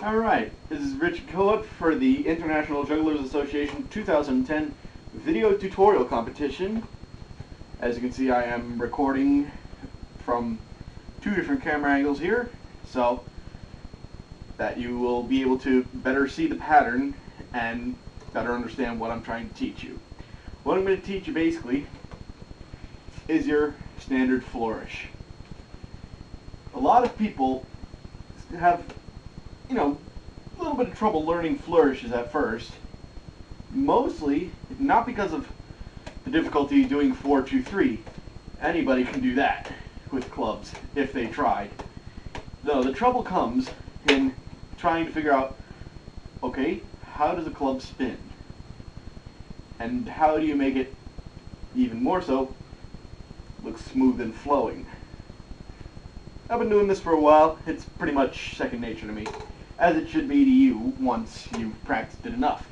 Alright, this is Richard Coop for the International Jugglers Association 2010 Video Tutorial Competition. As you can see, I am recording from two different camera angles here, so that you will be able to better see the pattern and better understand what I'm trying to teach you. What I'm going to teach you basically is your standard flourish. A lot of people have a little bit of trouble learning flourishes at first. Mostly not because of the difficulty doing 4-2-3. Anybody can do that with clubs if they tried. No, the trouble comes in trying to figure out, okay, how does a club spin? And how do you make it, even more so, look smooth and flowing? I've been doing this for a while. It's pretty much second nature to me, as it should be to you once you've practiced it enough.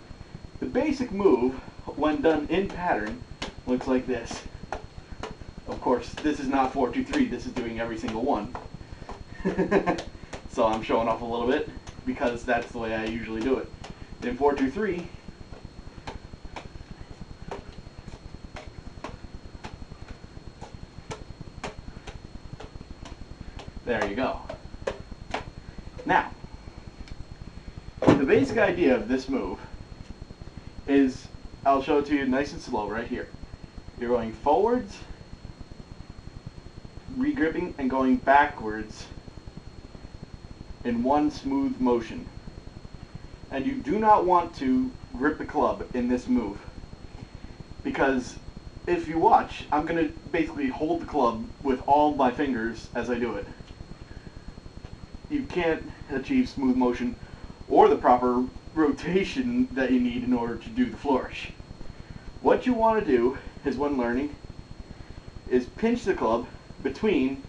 The basic move, when done in pattern, looks like this. Of course, this is not 4-2-3, this is doing every single one. So I'm showing off a little bit, because that's the way I usually do it. In 4-2-3, there you go. Now, the basic idea of this move is, I'll show it to you nice and slow right here. You're going forwards, regripping, and going backwards in one smooth motion. And you do not want to grip the club in this move, because if you watch, I'm going to basically hold the club with all my fingers as I do it. You can't achieve smooth motion or the proper rotation that you need in order to do the flourish. What you want to do is, when learning, is pinch the club between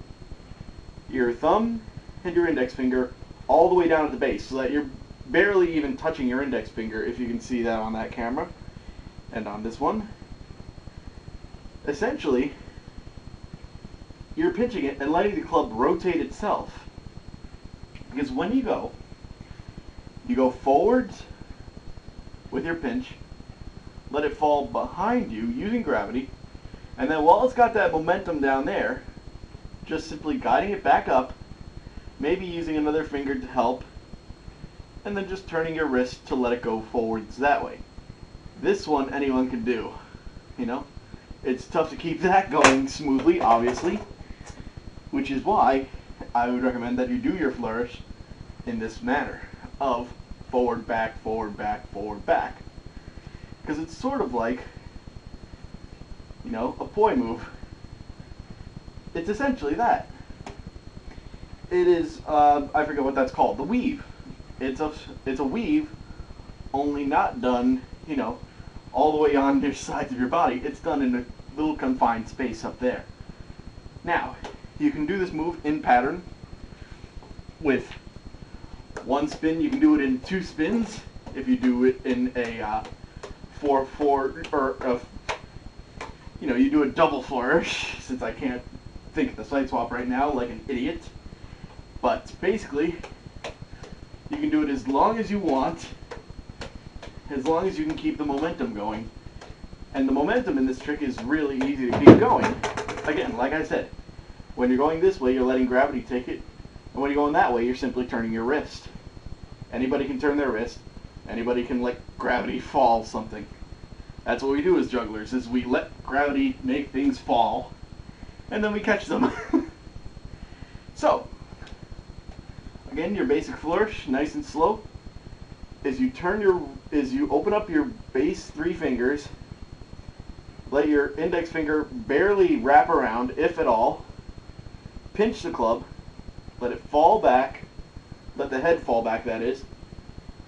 your thumb and your index finger all the way down at the base, so that you're barely even touching your index finger, if you can see that on that camera and on this one. Essentially, you're pinching it and letting the club rotate itself. Because when you go forwards with your pinch, let it fall behind you using gravity, and then while it's got that momentum down there, just simply guiding it back up, maybe using another finger to help, and then just turning your wrist to let it go forwards that way. This one anyone can do, It's tough to keep that going smoothly, obviously, which is why I would recommend that you do your flourish in this manner of forward, back, forward, back, forward, back. Because it's sort of like, a poi move. It's essentially that. It is, I forget what that's called, the weave. It's a weave, only not done, all the way on your sides of your body. It's done in a little confined space up there. Now, you can do this move in pattern with one spin. You can do it in two spins if you do it in a 4-4, or you do a double flourish, since I can't think of the side swap right now like an idiot. But basically, you can do it as long as you want, as long as you can keep the momentum going. And the momentum in this trick is really easy to keep going. Again, like I said, when you're going this way, you're letting gravity take it, and when you're going that way, you're simply turning your wrist. Anybody can turn their wrist. Anybody can let gravity fall something. That's what we do as jugglers, is we let gravity make things fall, and then we catch them. So, again, your basic flourish, nice and slow, is you open up your base three fingers, let your index finger barely wrap around, if at all, pinch the club, let it fall back, let the head fall back, that is,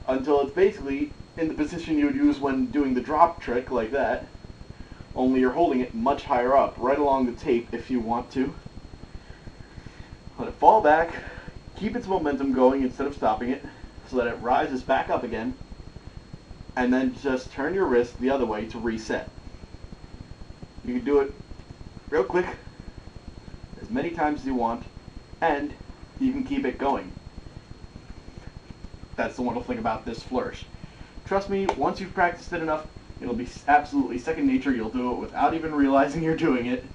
until it's basically in the position you would use when doing the drop trick, like that, only you're holding it much higher up, right along the tape if you want to. Let it fall back, keep its momentum going instead of stopping it, so that it rises back up again, and then just turn your wrist the other way to reset. You can do it real quick, as many times as you want, and you can keep it going. That's the wonderful thing about this Flourish. Trust me, once you've practiced it enough, it'll be absolutely second nature. You'll do it without even realizing you're doing it.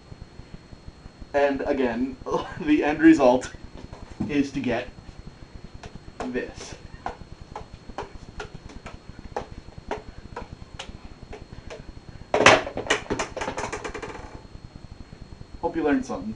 And again, the end result is to get this. Hope you learned something.